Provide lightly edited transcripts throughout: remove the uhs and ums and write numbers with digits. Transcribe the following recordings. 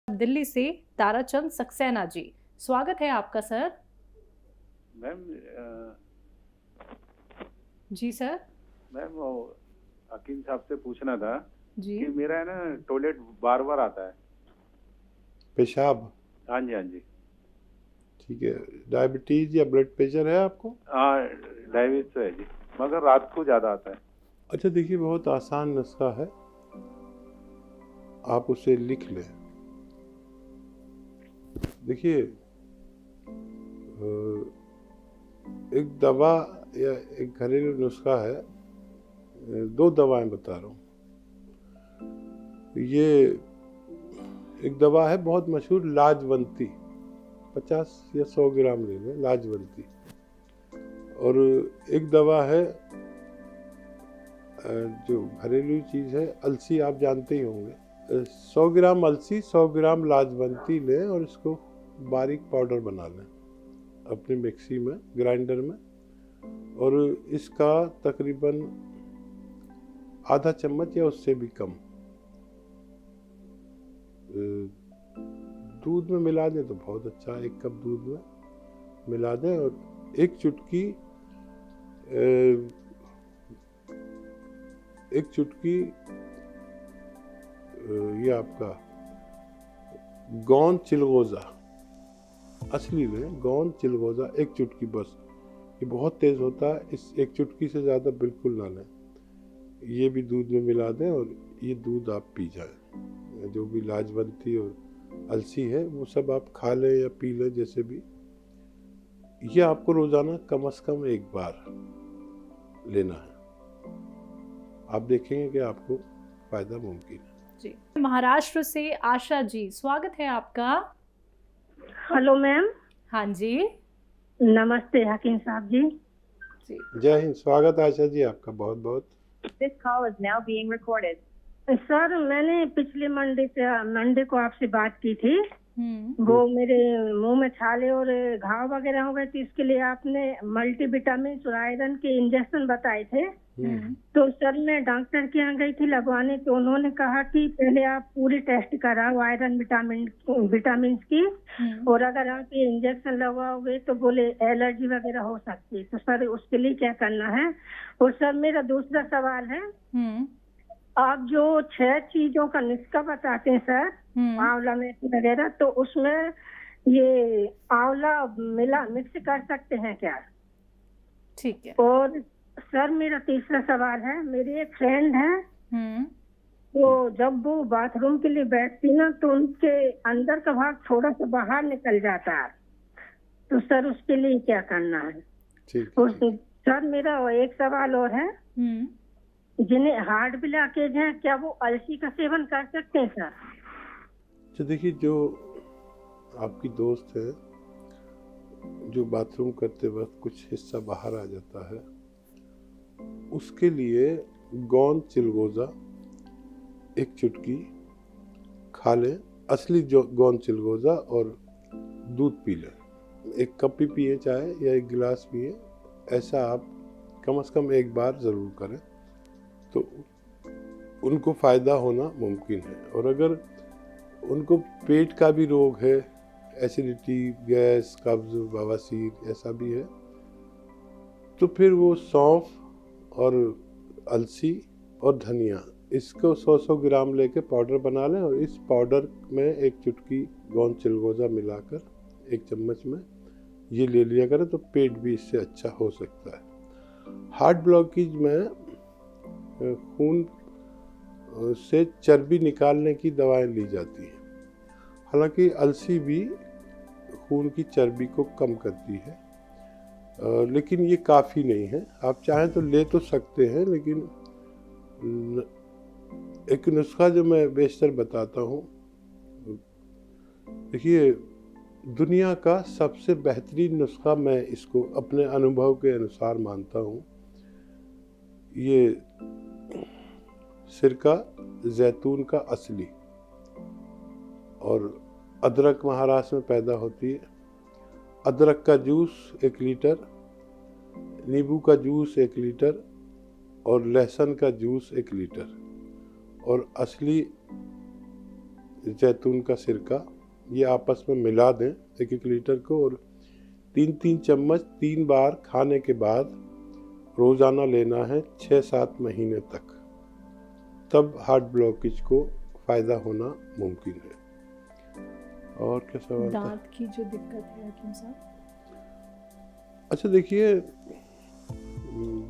दिल्ली से ताराचंद सक्सेना जी, स्वागत है आपका सर। मैम जी सर। मैम वो हकीम साहब से पूछना था जी। कि मेरा है ना टॉयलेट बार बार आता है। पेशाब? हाँ जी, हाँ जी। ठीक है। डायबिटीज या ब्लड प्रेशर है आपको? हाँ, डायबिटीज तो है जी, मगर रात को ज़्यादा आता है। अच्छा, देखिए बहुत आसान नुस्खा है, आप उसे लिख लें। देखिए एक दवा या एक घरेलू नुस्खा है, दो दवाएं बता रहा हूँ। ये एक दवा है बहुत मशहूर, लाजवंती, 50 या 100 ग्राम ले लें, लाजवंती। और एक दवा है जो घरेलू चीज़ है, अलसी, आप जानते ही होंगे। 100 ग्राम अलसी, 100 ग्राम लाजवंती लें और इसको बारीक पाउडर बना लें अपनी मिक्सी में, ग्राइंडर में। और इसका तकरीबन आधा चम्मच या उससे भी कम दूध में मिला दें तो बहुत अच्छा। 1 कप दूध में मिला दें और एक चुटकी ये आपका गौन चिलगोज़ा, असली में गौन चिलगोज़ा, एक चुटकी बस। ये बहुत तेज़ होता है, इस एक चुटकी से ज़्यादा बिल्कुल ना लें। ये भी दूध में मिला दें और ये दूध आप पी जाएं। जो भी लाजवंती और अलसी है वो सब आप खा लें या पी लें, जैसे भी। ये आपको रोज़ाना कम से कम 1 बार लेना है। आप देखेंगे कि आपको फ़ायदा मुमकिन है। जी। महाराष्ट्र से आशा जी, स्वागत है आपका। Hello ma'am. हाँ जी। नमस्ते हकीम साहब जी। जी। जय हिंद, स्वागत आशा जी आपका बहुत बहुत। This call is now being recorded. Sir, मैंने पिछले मंडे को आपसे बात की थी। वो मेरे मुंह में छाले और घाव वगैरह हो गए थे, इसके लिए आपने मल्टीविटामिन और आयरन के इंजेक्शन बताए थे। तो सर मैं डॉक्टर के यहाँ गई थी लगवाने, तो उन्होंने कहा कि पहले आप पूरी टेस्ट कराओ आयरन विटामिन की, और अगर आप ये इंजेक्शन लगवाओगे तो बोले एलर्जी वगैरह हो सकती है। तो सर उसके लिए क्या करना है? और सर मेरा दूसरा सवाल है, आप जो 6 चीजों का नुस्खा बताते हैं सर, आंवला मेथी वगैरह, तो उसमें ये आंवला मिक्स कर सकते हैं क्या? ठीक है। और सर मेरा तीसरा सवाल है, मेरी एक फ्रेंड है, तो जब वो बाथरूम के लिए बैठती ना तो उनके अंदर का भाग थोड़ा सा बाहर निकल जाता है, तो सर उसके लिए क्या करना है? और सर मेरा एक सवाल और है, जिन्हें हार्ट ब्लॉकेज है क्या वो अलसी का सेवन कर सकते हैं सर? तो देखिए, जो आपकी दोस्त है जो बाथरूम करते वक्त कुछ हिस्सा बाहर आ जाता है, उसके लिए गौन चिलगोज़ा 1 चुटकी खा लें, असली जो गौन चिलगोज़ा, और दूध पी लें। 1 कप ही पिए चाहे या 1 गिलास पिए, ऐसा आप कम से कम 1 बार ज़रूर करें तो उनको फ़ायदा होना मुमकिन है। और अगर उनको पेट का भी रोग है, एसिडिटी, गैस, कब्ज़, बवासीर ऐसा भी है, तो फिर वो सौंफ और अलसी और धनिया, इसको 100-100 ग्राम लेके पाउडर बना लें और इस पाउडर में 1 चुटकी गौन चिलगोज़ा मिलाकर 1 चम्मच में ये ले लिया करें, तो पेट भी इससे अच्छा हो सकता है। हार्ट ब्लॉकेज में खून से चर्बी निकालने की दवाएं ली जाती हैं। हालांकि अलसी भी खून की चर्बी को कम करती है, लेकिन ये काफ़ी नहीं है। आप चाहें तो ले तो सकते हैं, लेकिन एक नुस्खा जो मैं बेशतर बताता हूँ, देखिए दुनिया का सबसे बेहतरीन नुस्खा, मैं इसको अपने अनुभव के अनुसार मानता हूँ, ये सिरका जैतून का असली, और अदरक महाराष्ट्र में पैदा होती है। अदरक का जूस 1 लीटर, नींबू का जूस 1 लीटर और लहसुन का जूस 1 लीटर, और असली जैतून का सिरका, ये आपस में मिला दें 1-1 लीटर को, और 3-3 चम्मच 3 बार खाने के बाद रोज़ाना लेना है 6-7 महीने तक। तब हार्ट ब्लॉकेज को फ़ायदा होना मुमकिन है। और क्या सवाल था? दांत की जो दिक्कत है हकीम साहब। अच्छा देखिए,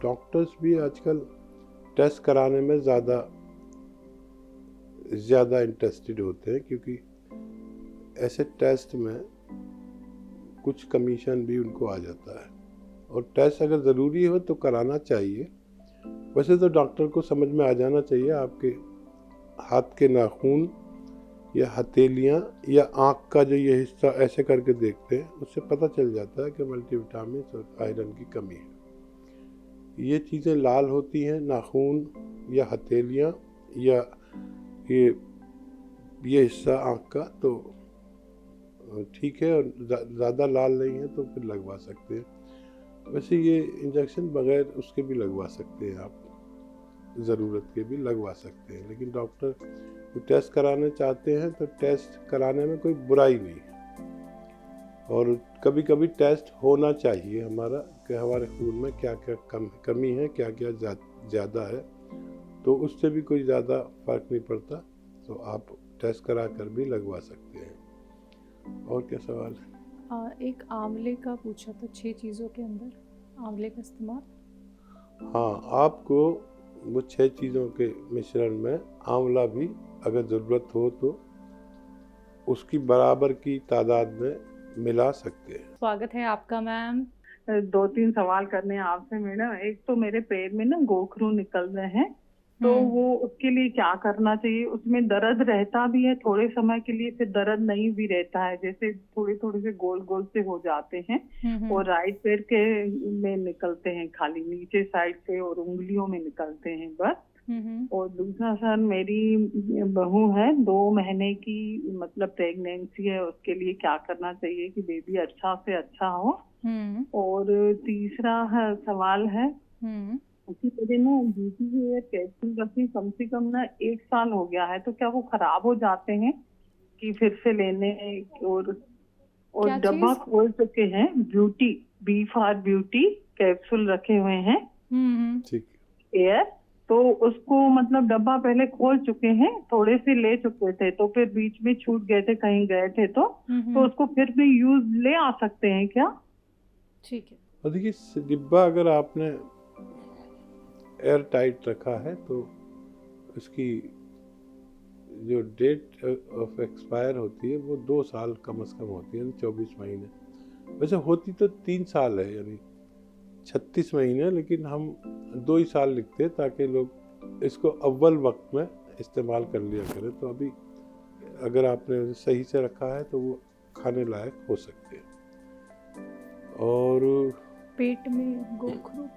डॉक्टर्स भी आजकल टेस्ट कराने में ज़्यादा इंटरेस्टेड होते हैं, क्योंकि ऐसे टेस्ट में कुछ कमीशन भी उनको आ जाता है, और टेस्ट अगर ज़रूरी हो तो कराना चाहिए। वैसे तो डॉक्टर को समझ में आ जाना चाहिए, आपके हाथ के नाखून या हथेलियाँ या आँख का जो ये हिस्सा ऐसे करके देखते हैं, उससे पता चल जाता है कि मल्टीविटामिन और आयरन की कमी है। ये चीज़ें लाल होती हैं, नाखून या हथेलियाँ या ये हिस्सा आँख का, तो ठीक है, और ज़्यादा लाल नहीं है तो फिर लगवा सकते हैं। वैसे ये इंजेक्शन बगैर उसके भी लगवा सकते हैं, आप ज़रूरत के भी लगवा सकते हैं, लेकिन डॉक्टर टेस्ट कराने चाहते हैं तो टेस्ट कराने में कोई बुराई नहीं है। और कभी कभी टेस्ट होना चाहिए हमारा, कि हमारे खून में क्या क्या कमी है, क्या क्या ज़्यादा है, तो उससे भी कोई ज़्यादा फर्क नहीं पड़ता, तो आप टेस्ट करा कर भी लगवा सकते हैं। और क्या सवाल है? एक आंवले का पूछा था, 6 चीज़ों के अंदर आंवले का इस्तेमाल। हाँ, आपको वो 6 चीज़ों के मिश्रण में आंवला भी अगर ज़रूरत हो तो उसकी बराबर की तादाद में मिला सकते हैं। स्वागत है आपका मैम। 2-3 सवाल करने हैं आपसे मैडम। एक तो मेरे पैर में ना गोखरू निकल रहे हैं, तो वो उसके लिए क्या करना चाहिए? उसमें दर्द रहता भी है थोड़े समय के लिए, फिर दर्द नहीं भी रहता है, जैसे थोड़े थोड़े से गोल गोल से हो जाते हैं, और राइट पैर के में निकलते हैं, खाली नीचे साइड से, और उंगलियों में निकलते हैं बस। और दूसरा सर, मेरी बहू है 2 महीने की, मतलब प्रेगनेंसी है, उसके लिए क्या करना चाहिए कि बेबी अच्छा से अच्छा हो? और तीसरा सवाल है कि मेरे ना बीपी के कैप्सूल रखी कम से कम ना 1 साल हो गया है, तो क्या वो खराब हो जाते हैं कि फिर से लेने? और डब्बा खोल चुके हैं, beauty be for beauty capsule रखे हुए हैं, ठीक एयर, तो उसको मतलब डब्बा पहले खोल चुके हैं, थोड़े से ले चुके थे, तो फिर बीच में छूट गए थे, कहीं गए थे, तो उसको फिर भी यूज ले आ सकते हैं क्या? ठीक है। और देखिए, डिब्बा अगर आपने एयर टाइट रखा है तो उसकी जो डेट ऑफ एक्सपायर होती है वो 2 साल कम से कम होती है, 24 महीने। वैसे होती तो 3 साल है, यानी 36 महीने, लेकिन हम 2 ही साल लिखते हैं ताकि लोग इसको अव्वल वक्त में इस्तेमाल कर लिया करें। तो अभी अगर आपने सही से रखा है तो वो खाने लायक हो सकते हैं। और पेट में गोखरू?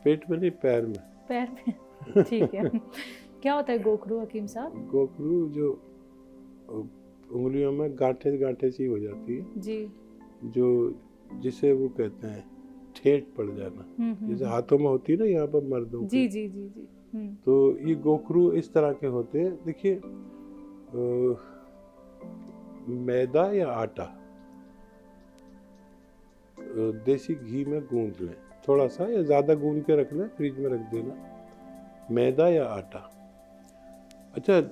पेट में नहीं, पैर में। पैर में, ठीक है। क्या होता है गोखरू हकीम साहब? गोखरू जो उंगलियों में गांठे गांठे सी हो जाती है जी, जो जिसे वो कहते हैं ठेठ पड़ जाना, जैसे हाथों में होती है ना यहाँ पर मर्दों जी के। जी जी जी। तो ये गोखरू इस तरह के होते हैं। देखिए, मैदा या आटा देसी घी में गूंद लें, थोड़ा सा या ज़्यादा गूंद के रख लें, फ्रिज में रख देना। मैदा या आटा, अच्छा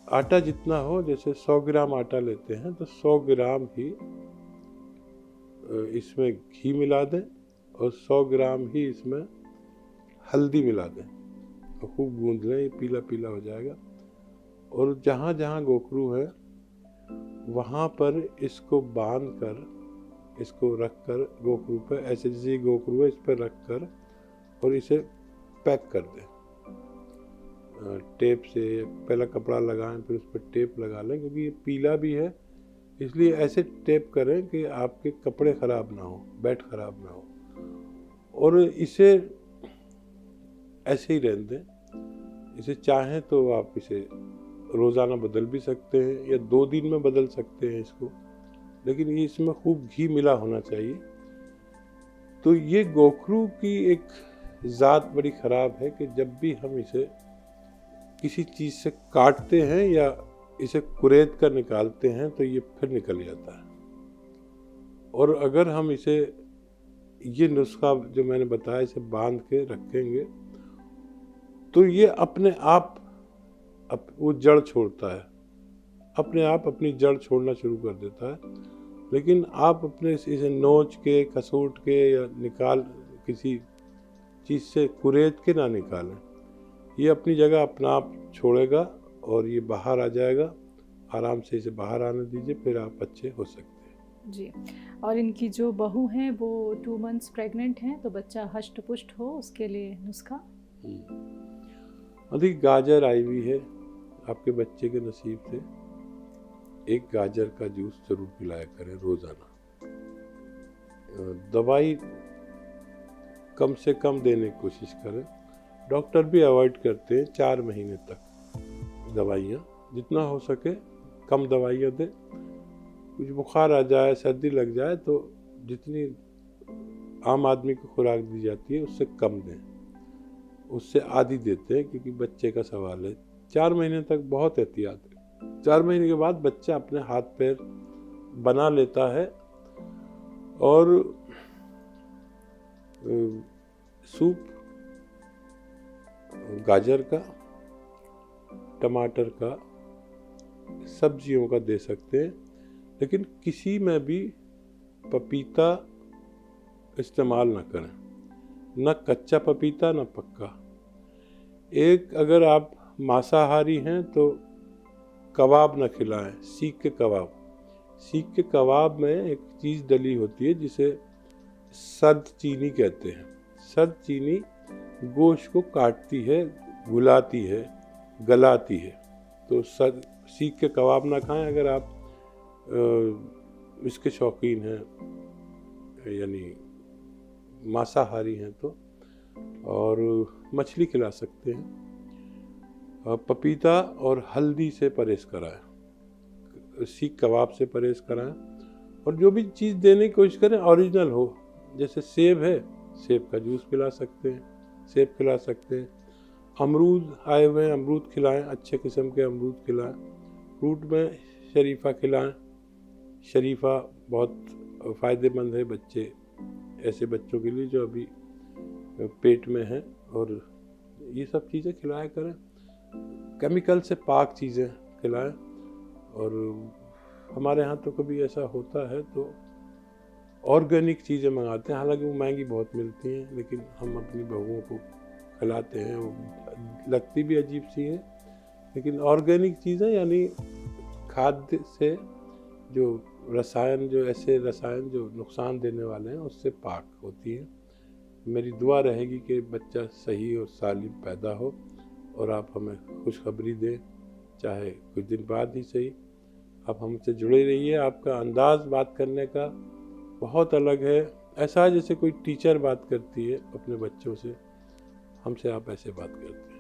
आटा जितना हो, जैसे 100 ग्राम आटा लेते हैं तो 100 ग्राम ही इसमें घी मिला दें, और 100 ग्राम ही इसमें हल्दी मिला दें, और खूब गूंद लें, ये पीला पीला हो जाएगा। और जहाँ जहाँ गोखरू है वहाँ पर इसको बांध कर, इसको रख कर गोखरू पर, ऐसे जैसे गोखरू है इस पर रख कर, और इसे पैक कर दें टेप से। पहला कपड़ा लगाएं, फिर उस पर टेप लगा लें, क्योंकि ये पीला भी है, इसलिए ऐसे टेप करें कि आपके कपड़े ख़राब ना हो, बेड ख़राब ना हो। और इसे ऐसे ही रहने दें। इसे चाहें तो आप इसे रोज़ाना बदल भी सकते हैं, या 2 दिन में बदल सकते हैं इसको, लेकिन ये इसमें खूब घी मिला होना चाहिए। तो ये गोखरू की एक ज़ात बड़ी ख़राब है कि जब भी हम इसे किसी चीज़ से काटते हैं या इसे कुरेद कर निकालते हैं तो ये फिर निकल जाता है। और अगर हम इसे ये नुस्खा जो मैंने बताया इसे बांध के रखेंगे तो ये अपने आप वो जड़ छोड़ता है, अपने आप अपनी जड़ छोड़ना शुरू कर देता है। लेकिन आप अपने इसे नोच के, कसूट के या किसी चीज़ से कुरेद के ना निकालें। ये अपनी जगह अपना आप छोड़ेगा और ये बाहर आ जाएगा। आराम से इसे बाहर आने दीजिए, फिर आप अच्छे हो सकते हैं। जी। और इनकी जो बहू हैं वो 2 मंथ्स प्रेग्नेंट हैं, तो बच्चा हष्ट पुष्ट हो उसके लिए नुस्खा? अधिक गाजर आई हुई है आपके बच्चे के नसीब से, एक गाजर का जूस जरूर पिलाया करें रोज़ाना। दवाई कम से कम देने की कोशिश करें। डॉक्टर भी अवॉइड करते हैं 4 महीने तक दवाइयाँ, जितना हो सके कम दवाइयाँ दें। कुछ बुखार आ जाए, सर्दी लग जाए तो जितनी आम आदमी को खुराक दी जाती है उससे कम दें, उससे आधी देते हैं, क्योंकि बच्चे का सवाल है। 4 महीने तक बहुत एहतियात है। 4 महीने के बाद बच्चा अपने हाथ पैर बना लेता है और सूप गाजर का, टमाटर का, सब्जियों का दे सकते हैं। लेकिन किसी में भी पपीता इस्तेमाल ना करें, न कच्चा पपीता न पक्का। एक अगर आप मांसाहारी हैं तो कबाब न खिलाएं, सीख के कबाब। सीख के कबाब में एक चीज़ डली होती है जिसे सर्द चीनी कहते हैं। सर्द चीनी गोश्त को काटती है, गुलाती है, गलाती है। तो सीख के कबाब ना खाएं अगर आप इसके शौकीन हैं, यानी मांसाहारी हैं तो। और मछली खिला सकते हैं। पपीता और हल्दी से परहेज़ कराएं, सीख कबाब से परहेज़ कराएं। और जो भी चीज़ देने की कोशिश करें ओरिजिनल हो। जैसे सेब है, सेब का जूस पिला सकते हैं, सेब खिला सकते हैं। अमरूद आए हुए हैं, अमरूद खिलाएं, अच्छे किस्म के अमरूद खिलाएं। फ्रूट में शरीफा खिलाएं। शरीफा बहुत फ़ायदेमंद है ऐसे बच्चों के लिए जो अभी पेट में हैं। और ये सब चीज़ें खिलाया करें, केमिकल से पाक चीज़ें खिलाएं। और हमारे यहाँ तो कभी ऐसा होता है तो ऑर्गेनिक चीज़ें मंगाते हैं, हालांकि वो महंगी बहुत मिलती हैं, लेकिन हम अपनी बहुओं को खिलाते हैं। वो लगती भी अजीब सी है, लेकिन ऑर्गेनिक चीज़ें यानी खाद्य से जो ऐसे रसायन जो नुकसान देने वाले हैं उससे पाक होती हैं। मेरी दुआ रहेगी कि बच्चा सही और सालिम पैदा हो और आप हमें खुशखबरी दें, चाहे कुछ दिन बाद ही सही। आप हमसे जुड़े रहिए। आपका अंदाज़ बात करने का बहुत अलग है, ऐसा है जैसे कोई टीचर बात करती है अपने बच्चों से, हमसे आप ऐसे बात करते हैं।